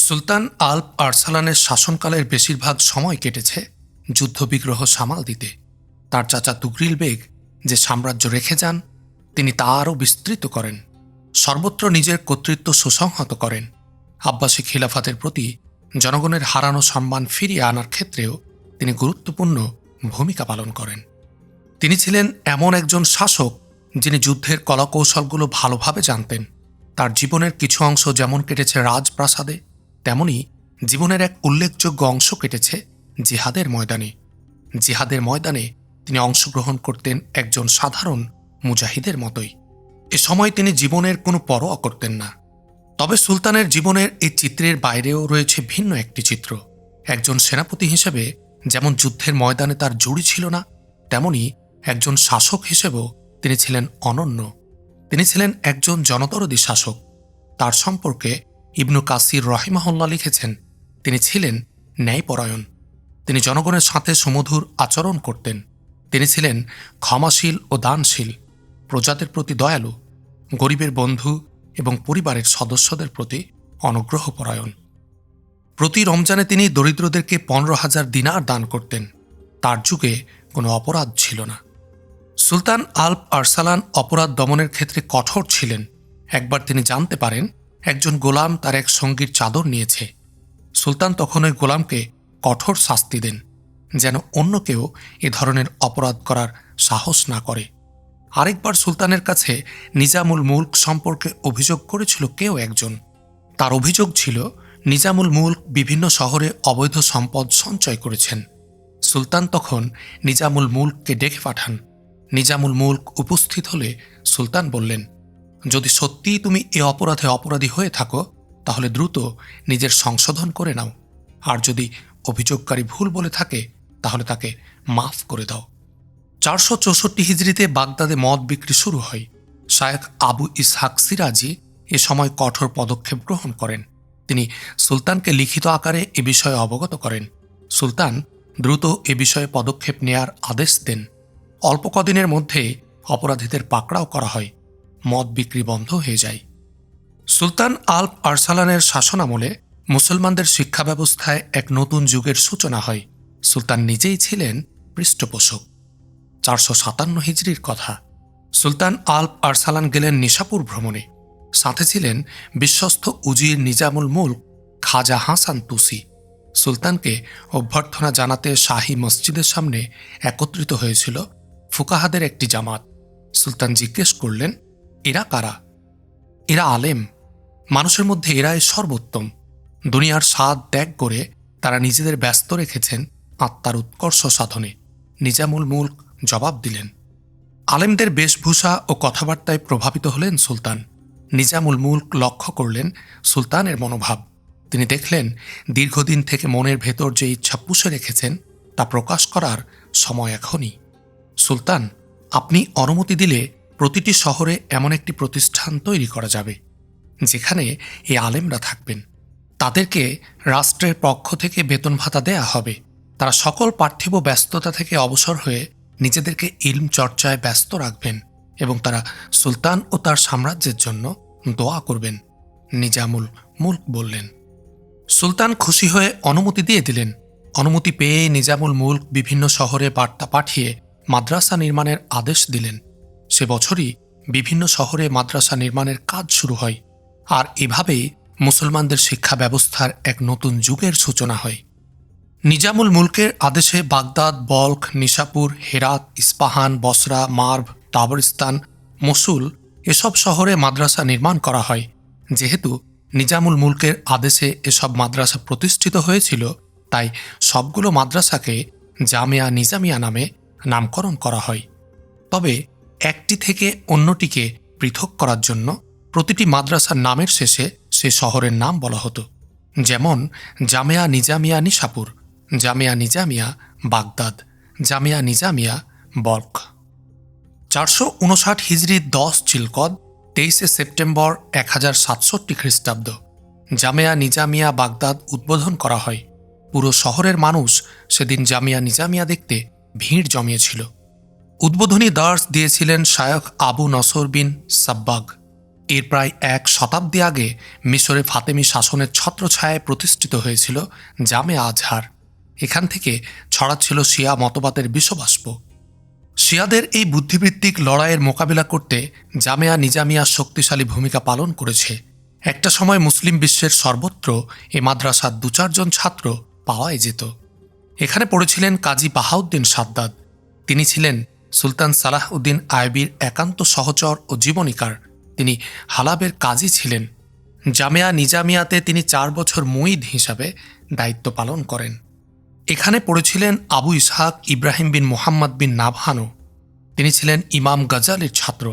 সুলতান আল্প আরসালানের শাসনকালের বেশিরভাগ সময় কেটেছে যুদ্ধবিগ্রহ সামাল দিতে। তার চাচা তুগরিল বেগ যে সাম্রাজ্য রেখে যান, তিনি তা আরও বিস্তৃত করেন, সর্বত্র নিজের কর্তৃত্ব সুসংহত করেন। আব্বাসী খিলাফতের প্রতি জনগণের হারানো সম্মান ফিরিয়ে আনার ক্ষেত্রেও তিনি গুরুত্বপূর্ণ ভূমিকা পালন করেন। তিনি ছিলেন এমন একজন শাসক যিনি যুদ্ধের কলাকৌশলগুলো ভালোভাবে জানতেন। তার জীবনের কিছু অংশ যেমন কেটেছে রাজপ্রাসাদে, তেমনি জীবনের এক উল্লেখযোগ্য অংশ কেটেছে জিহাদের ময়দানে। জিহাদের ময়দানে তিনি অংশগ্রহণ করতেন একজন সাধারণ মুজাহিদের মতোই। এ সময় তিনি জীবনের কোনো পরোয়া করতেন না। তবে সুলতানের জীবনের এই চিত্রের বাইরেও রয়েছে ভিন্ন একটি চিত্র। একজন সেনাপতি হিসেবে যেমন যুদ্ধের ময়দানে তার জুড়ি ছিল না, তেমনি একজন শাসক হিসেবেও তিনি ছিলেন অনন্য। তিনি ছিলেন একজন জনদরদী শাসক। তার সম্পর্কে ইবনু কাসির রহিমাহুল্লাহ লিখেছেন, তিনি ছিলেন ন্যায়পরায়ণ। তিনি জনগণের সাথে সুমধুর আচরণ করতেন। তিনি ছিলেন ক্ষমাশীল ও দানশীল, প্রজাদের প্রতি দয়ালু, গরিবের বন্ধু এবং পরিবারের সদস্যদের প্রতি অনুগ্রহপরায়ণ। প্রতি রমজানে তিনি দরিদ্রদেরকে 15,000 দিনার দান করতেন। তার যুগে কোনো অপরাধ ছিল না। সুলতান আল্প আরসালান অপরাধ দমনের ক্ষেত্রে কঠোর ছিলেন। একবার তিনি জানতে পারেন একজন গোলাম তার এক সঙ্গীর চাদর নিয়েছে। সুলতান তখন ওই গোলামকে কঠোর শাস্তি দেন, যেন অন্য কেউ এ ধরনের অপরাধ করার সাহস না করে। আরেকবার সুলতানের কাছে নিজামুল মুলক সম্পর্কে অভিযোগ করেছিল কেউ একজন। তার অভিযোগ ছিল নিজামুল মুলক বিভিন্ন শহরে অবৈধ সম্পদ সঞ্চয় করেছেন। সুলতান তখন নিজামুল মুলককে ডেকে পাঠান। নিজামুল মুলক উপস্থিত হলে সুলতান বললেন, যদি সত্যিই তুমি এ অপরাধে অপরাধী হয়ে থাকো তাহলে দ্রুত নিজের সংশোধন করে নাও, আর যদি অভিযোগকারী ভুল বলে থাকে তাহলে তাকে মাফ করে দাও। 464 হিজরিতে বাগদাদে মদ বিক্রি শুরু হয়। শায়েখ আবু ইসহাক সিরাজি এ সময় কঠোর পদক্ষেপ গ্রহণ করেন। তিনি সুলতানকে লিখিত আকারে এ বিষয়ে অবগত করেন। সুলতান দ্রুত এ বিষয়ে পদক্ষেপ নেয়ার আদেশ দেন। অল্প কদিনের মধ্যে অপরাধীদের পাকড়াও করা হয়। মদ বিক্রি বন্ধ হয়ে যায়। সুলতান আল্প আরসালানের শাসনামলে মুসলমানদের শিক্ষা ব্যবস্থায় এক নতুন যুগের সূচনা হয়। সুলতান নিজেই ছিলেন পৃষ্ঠপোষক। 457 হিজরির কথা। সুলতান আল্প আরসালান গেলেন নিশাপুর ভ্রমণে। সাথে ছিলেন বিশ্বস্ত উজির নিজামুল মুলক খাজা হাসান তুসি। সুলতানকে অভ্যর্থনা জানাতে শাহী মসজিদের সামনে একত্রিত হয়েছিল ফুকাহাদের একটি জামাত। সুলতান জিজ্ঞেস করলেন, এরা কারা? এরা আলেম, মানুষের মধ্যে এরাই সর্বোত্তম। দুনিয়ার স্বাদ ত্যাগ করে তারা নিজেদের ব্যস্ত রেখেছেন আত্মার উৎকর্ষ সাধনে। নিজামুল মুলক জবাব দিলেন। আলেমদের বেশভূষা ও কথাবার্তায় প্রভাবিত হলেন সুলতান। নিজামুল মুলক লক্ষ্য করলেন সুলতানের মনোভাব। তিনি দেখলেন দীর্ঘদিন থেকে মনের ভেতর যে ইচ্ছা পুষে রেখেছেন তা প্রকাশ করার সময় এখনই। সুলতান, আপনি অনুমতি দিলে প্রতিটি শহরে এমন একটি প্রতিষ্ঠান তৈরি করা যাবে যেখানে এই আলেমরা থাকবেন। তাদেরকে রাষ্ট্রের পক্ষ থেকে বেতন ভাতা দেয়া হবে। তারা সকল পার্থিব ব্যস্ততা থেকে অবসর হয়ে নিজেদেরকে ইলম চর্চায় ব্যস্ত রাখবেন এবং তারা সুলতান ও তার সাম্রাজ্যের জন্য দোয়া করবেন। নিজামুল মুলক বললেন। সুলতান খুশি হয়ে অনুমতি দিয়ে দিলেন। অনুমতি পেয়ে নিজামুল মুলক বিভিন্ন শহরে বার্তা পাঠিয়ে মাদ্রাসা নির্মাণের আদেশ দিলেন। সে বছরই বিভিন্ন শহরে মাদ্রাসা নির্মাণের কাজ শুরু হয়। আর এভাবেই মুসলমানদের শিক্ষা ব্যবস্থার এক নতুন যুগের সূচনা হয়। নিজামুল মুলকের আদেশে বাগদাদ, বলখ, নিশাপুর, হেরাত, ইস্পাহান, বসরা, মার্ভ, তাবরিস্তান, মসুল এসব শহরে মাদ্রাসা নির্মাণ করা হয়। যেহেতু নিজামুল মুলকের আদেশে এসব মাদ্রাসা প্রতিষ্ঠিত হয়েছিল, তাই সবগুলো মাদ্রাসাকে জামিয়া নিজামিয়া নামে নামকরণ করা হয়। তবে একটি থেকে অন্যটিকে পৃথক করার জন্য প্রতিটি মাদ্রাসার নামের শেষে সে শহরের নাম বলা হতো। যেমন জামিয়া নিজামিয়া নিশাপুর, জামিয়া নিজামিয়া বাগদাদ, জামিয়া নিজামিয়া বলখ। 459 হিজরি 10 চিলকদ 23 সেপ্টেম্বর 1067 খ্রিস্টাব্দ জামিয়া নিজামিয়া বাগদাদ উদ্বোধন করা হয়। পুরো শহরের মানুষ সেদিন জামিয়া নিজামিয়া দেখতে ভিড় জমিয়েছিল। উদ্বোধনী দার্স দিয়েছিলেন শায়খ আবু নসর বিন সাব্বাগ। এর প্রায় 1 শতাব্দী আগে মিশরে ফাতেমি শাসনের ছত্রছায়ায় প্রতিষ্ঠিত হয়েছিল জামেয়া আজহার। এখান থেকে ছড়াচ্ছিল শিয়া মতবাদের বিষবাষ্প। শিয়াদের এই বুদ্ধিবৃত্তিক লড়াইয়ের মোকাবিলা করতে জামেয়া নিজামিয়া শক্তিশালী ভূমিকা পালন করেছে। একটা সময় মুসলিম বিশ্বের সর্বত্র এ মাদ্রাসার 2-4 জন ছাত্র পাওয়াই যেত। এখানে পড়েছিলেন কাজী বাহাউদ্দিন সাদ্দাদ। তিনি ছিলেন সুলতান সালাহ উদ্দিন আইবির একান্ত সহচর ও জীবনীকার। তিনি হালাবের কাজী ছিলেন। জামেয়া নিজামিয়াতে তিনি 4 বছর মুঈদ হিসাবে দায়িত্ব পালন করেন। এখানে পড়েছিলেন আবু ইসহাক ইব্রাহিম বিন মুহাম্মদ বিন নাবহানও। তিনি ছিলেন ইমাম গাজালির ছাত্র।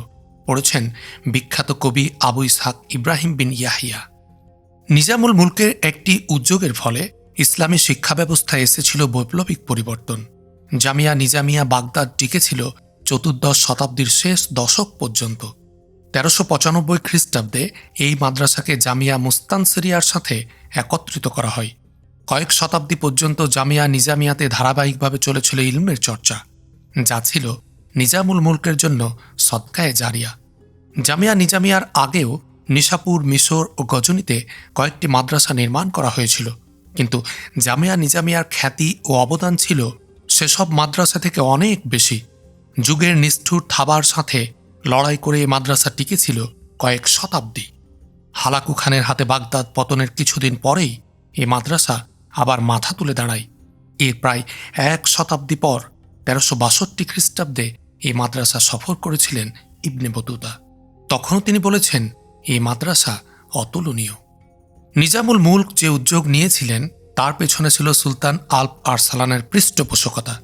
পড়েছেন বিখ্যাত কবি আবু ইসহাক ইব্রাহিম বিন ইয়াহিয়া। নিজামুল মুলকের একটি উদ্যোগের ফলে ইসলামী শিক্ষা ব্যবস্থায় এসেছিল বৈপ্লবিক পরিবর্তন। জামিয়া নিজামিয়া বাগদাদ টিকেছিল 14 শতাব্দীর শেষ দশক পর্যন্ত। 1395 খ্রিস্টাব্দে এই মাদ্রাসাকে জামিয়া মুস্তানসিরিয়ার সাথে একত্রিত করা হয়। কয়েক শতাব্দী পর্যন্ত জামিয়া নিজামিয়াতে ধারাবাহিকভাবে চলেছিল ইলমের চর্চা, যা ছিল নিজামুল মুলকের জন্য সদকায়ে জারিয়া। জামিয়া নিজামিয়ার আগেও নিশাপুর, মিশর ও গজনীতে কয়েকটি মাদ্রাসা নির্মাণ করা হয়েছিল, কিন্তু জামিয়া নিজামিয়ার খ্যাতি ও অবদান ছিল সেসব মাদ্রাসা থেকে অনেক বেশি। যুগের নিষ্ঠুর থাবার সাথে লড়াই করে এই মাদ্রাসা টিকেছিল কয়েক শতাব্দী। হালাকু খানের হাতে বাগদাদ পতনের কিছুদিন পরেই এই মাদ্রাসা আবার মাথা তুলে দাঁড়ায়। এর প্রায় 1 শতাব্দী পর 1362 খ্রিস্টাব্দে এই মাদ্রাসা সফর করেছিলেন ইবনে বতুতা। তখনও তিনি বলেছেন এই মাদ্রাসা অতুলনীয়। নিজামুল মুলক যে উদ্যোগ নিয়েছিলেন তার পেছনে ছিল সুলতান আল্প আরসালানের পৃষ্ঠপোষকতা।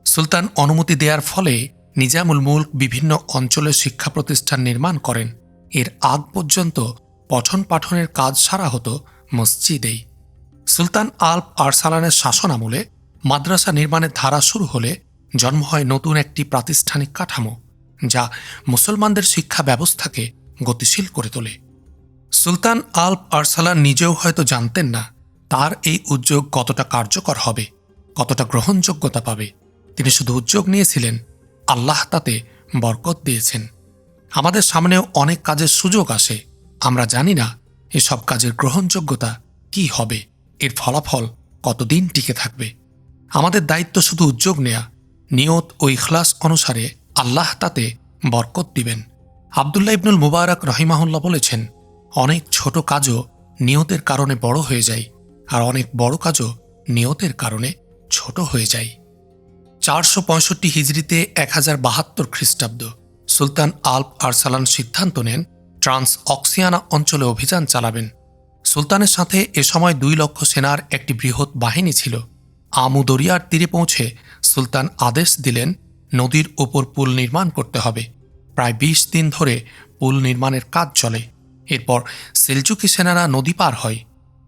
সুলতান অনুমতি দেওয়ার ফলে নিজামুল মুলক বিভিন্ন অঞ্চলে শিক্ষা প্রতিষ্ঠান নির্মাণ করেন। এর আগ পর্যন্ত পঠন পাঠনের কাজ সারা হতো মসজিদেই। সুলতান আল্প আরসালানের শাসন আমলে মাদ্রাসা নির্মাণের ধারা শুরু হলে জন্ম হয় নতুন একটি প্রাতিষ্ঠানিক কাঠামো, যা মুসলমানদের শিক্ষা ব্যবস্থাকে গতিশীল করে তোলে। সুলতান আল্প আরসালান নিজেও হয়তো জানতেন না তার এই উদ্যোগ কতটা কার্যকর হবে, কতটা গ্রহণযোগ্যতা পাবে। তিনি শুধু উদ্যোগ নিয়েছিলেন, আল্লাহ তাতে বরকত দিয়েছেন। আমাদের সামনেও অনেক কাজের সুযোগ আসে, আমরা জানি না এসব কাজের গ্রহণযোগ্যতা কি হবে, এর ফলাফল কতদিন টিকে থাকবে। আমাদের দায়িত্ব শুধু উদ্যোগ নেয়া, নিয়ত ও ইখলাস অনুসারে আল্লাহ তাতে বরকত দিবেন। আবদুল্লাহ ইবনুল মুবারক রহিমাহুল্লাহ বলেছেন, অনেক ছোট কাজও নিয়তের কারণে বড় হয়ে যায়, আর অনেক বড় কাজও নিয়তের কারণে ছোট হয়ে যায়। 465 হিজরিতে 1072 খ্রিস্টাব্দ সুলতান আল্প আরসালান সিদ্ধান্ত নেন ট্রান্স অক্সিয়ানা অঞ্চলে অভিযান চালাবেন। সুলতানের সাথে এ সময় 2 লক্ষ সেনার একটি বৃহৎ বাহিনী ছিল। আমু দরিয়ার তীরে পৌঁছে সুলতান আদেশ দিলেন নদীর ওপর পুল নির্মাণ করতে হবে। প্রায় 20 দিন ধরে পুল নির্মাণের কাজ চলে। এরপর সেলজুকি সেনারা নদী পার হয়।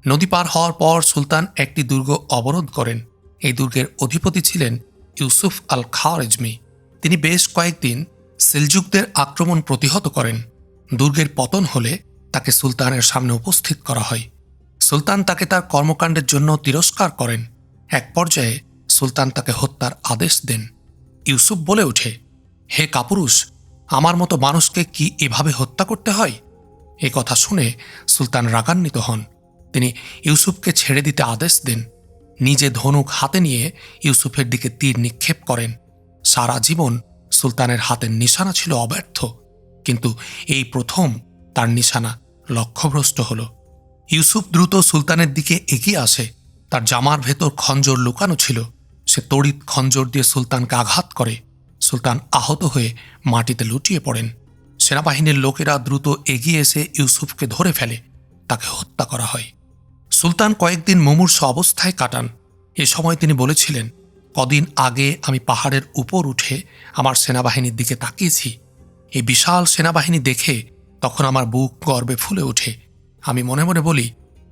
নদী পার হওয়ার পর সুলতান একটি দুর্গ অবরোধ করেন। এই দুর্গের অধিপতি ছিলেন ইউসুফ আল খাওয়ারিজমি। তিনি বেশ কয়েকদিন সেলজুকদের আক্রমণ প্রতিহত করেন। দুর্গের পতন হলে তাকে সুলতানের সামনে উপস্থিত করা হয়। সুলতান তাকে তার কর্মকাণ্ডের জন্য তিরস্কার করেন। এক পর্যায়ে সুলতান তাকে হত্যার আদেশ দেন। ইউসুফ বলে ওঠে, হে কাপুরুষ, আমার মতো মানুষকে কি এভাবে হত্যা করতে হয়? এ কথা শুনে সুলতান রাগান্বিত হন। তিনি ইউসুফকে ছেড়ে দিতে আদেশ দেন। নিজে ধনুক হাতে নিয়ে ইউসুফের দিকে তীর নিক্ষেপ করেন। সারা জীবন সুলতানের হাতের নিশানা ছিল অব্যর্থ, কিন্তু এই প্রথম তার নিশানা লক্ষ্যভ্রষ্ট হল। ইউসুফ দ্রুত সুলতানের দিকে এগিয়ে আসে। তার জামার ভেতর খঞ্জর লুকানো ছিল। সে তড়িৎ খঞ্জর দিয়ে সুলতানকে আঘাত করে। সুলতান আহত হয়ে মাটিতে লুটিয়ে পড়েন। সেনাবাহিনীর লোকেরা দ্রুত এগিয়ে এসে ইউসুফকে ধরে ফেলে। তাকে হত্যা করা হয়। সুলতান কয়েকদিন মুমূর্ষু অবস্থায় কাটান। এ সময় তিনি বলেছিলেন, কদিন আগে আমি পাহাড়ের উপর উঠে আমার সেনাবাহিনীর দিকে তাকিয়েছি। এই বিশাল সেনাবাহিনী দেখে তখন আমার বুক গর্বে ফুলে ওঠে। আমি মনে মনে বলি,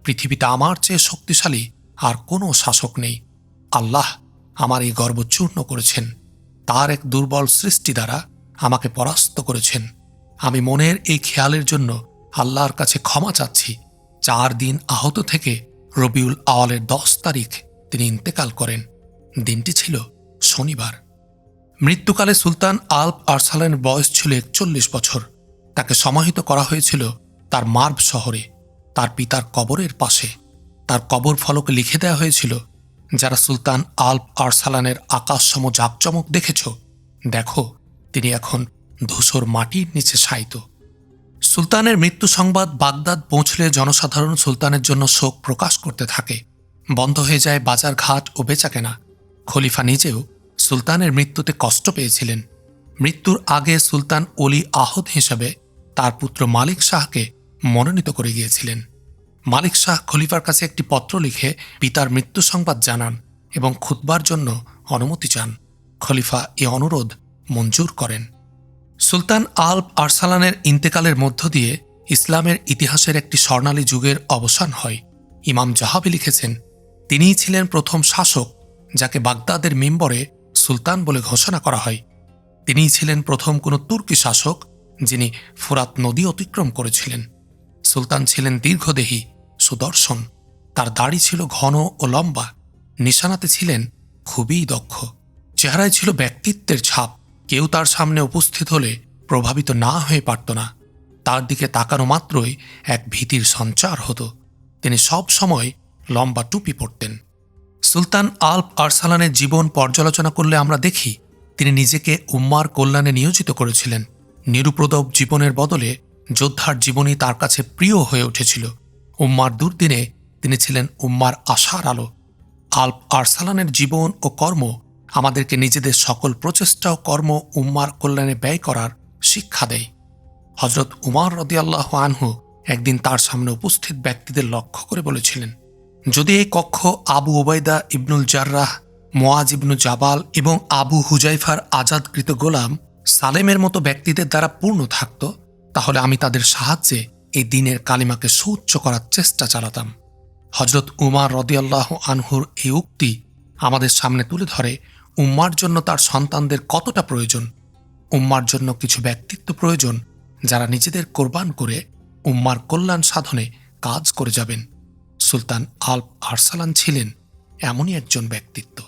পৃথিবীতে আমার চেয়ে শক্তিশালী আর কোনো শাসক নেই। আল্লাহ আমার এই গর্ব চূর্ণ করেছেন। তার এক দুর্বল সৃষ্টি দ্বারা আমাকে পরাস্ত করেছেন। আমি মনের এই খেয়ালের জন্য আল্লাহর কাছে ক্ষমা চাচ্ছি। 4 দিন আহত থেকে রবিউল আওয়ালের 10 তারিখ তিনি ইন্তেকাল করেন। দিনটি ছিল শনিবার। মৃত্যুকালে সুলতান আল্প আরসালানের বয়স ছিল 41 বছর। তাকে সমাহিত করা হয়েছিল তার মার্ভ শহরে তার পিতার কবরের পাশে তার কবর ফলকে লিখে দেওয়া হয়েছিল, যারা সুলতান আল্প আরসালানের আকাশসম জাঁকজমক দেখেছ, দেখো তিনি এখন ধূসর মাটির নিচে শায়িত। সুলতানের মৃত্যু সংবাদ বাগদাদ পৌঁছলে জনসাধারণ সুলতানের জন্য শোক প্রকাশ করতে থাকে। বন্ধ হয়ে যায় বাজারঘাট ও বেচাকেনা। খলিফা নিজেও সুলতানের মৃত্যুতে কষ্ট পেয়েছিলেন। মৃত্যুর আগে সুলতান অলি আহদ হিসাবে তার পুত্র মালিক শাহকে মনোনীত করে গিয়েছিলেন। মালিক শাহ খলিফার কাছে একটি পত্র লিখে পিতার মৃত্যু সংবাদ জানান এবং খুতবার জন্য অনুমতি চান। খলিফা এ অনুরোধ মঞ্জুর করেন। সুলতান আল্প আরসালানের ইন্তেকালের মধ্য দিয়ে ইসলামের ইতিহাসের একটি স্বর্ণালী যুগের অবসান হয়। ইমাম জাহাবি লিখেছেন, তিনিই ছিলেন প্রথম শাসক যাকে বাগদাদের মিম্বরে সুলতান বলে ঘোষণা করা হয়। তিনিই ছিলেন প্রথম কোনো তুর্কি শাসক যিনি ফুরাত নদী অতিক্রম করেছিলেন। সুলতান ছিলেন দীর্ঘদেহী, সুদর্শন, তার দাড়ি ছিল ঘন ও লম্বা, নিশানাতে ছিলেন খুবই দক্ষ, চেহারায় ছিল ব্যক্তিত্বের ছাপ। কেউ তার সামনে উপস্থিত হলে প্রভাবিত না হয়ে পারত না। তার দিকে তাকানো মাত্রই এক ভীতির সঞ্চার হতো। তিনি সব সময় লম্বা টুপি পরতেন। সুলতান আল্প আরসালানের জীবন পর্যালোচনা করলে আমরা দেখি তিনি নিজেকে উম্মার কল্যাণে নিয়োজিত করেছিলেন। নিরুপদ্রব জীবনের বদলে যোদ্ধার জীবনই তার কাছে প্রিয় হয়ে উঠেছিল। উম্মার দুর্দিনে তিনি ছিলেন উম্মার আশার আলো। আল্প আরসালানের জীবন ও কর্ম আমাদেরকে নিজেদের সকল প্রচেষ্টা ও কর্ম উম্মার কল্যাণে ব্যয় করার শিক্ষা দেয়। হজরত উমর রাদিয়াল্লাহু আনহু একদিন তার সামনে উপস্থিত ব্যক্তিদের লক্ষ্য করে বলেছিলেন, যদি এই কক্ষ আবু ওবায়দা ইবনুল জাররাহ, মুআজ ইবনু জাবাল এবং আবু হুজাইফার আজাদকৃত গোলাম সালেমের মতো ব্যক্তিদের দ্বারা পূর্ণ থাকত, তাহলে আমি তাদের সাহায্যে এই দ্বীনের কালিমাকে সুউচ্চ করার চেষ্টা চালাতাম। হজরত উমর রাদিয়াল্লাহু আনহুর এই উক্তি আমাদের সামনে তুলে ধরে উম্মার জন্য তার সন্তানদের কতটা প্রয়োজন। উম্মার জন্য কিছু ব্যক্তিত্ব প্রয়োজন যারা নিজেদের কোরবান করে উম্মার কল্যাণ সাধনে কাজ করে যাবেন। সুলতান আল্প আরসালান ছিলেন এমনই একজন ব্যক্তিত্ব।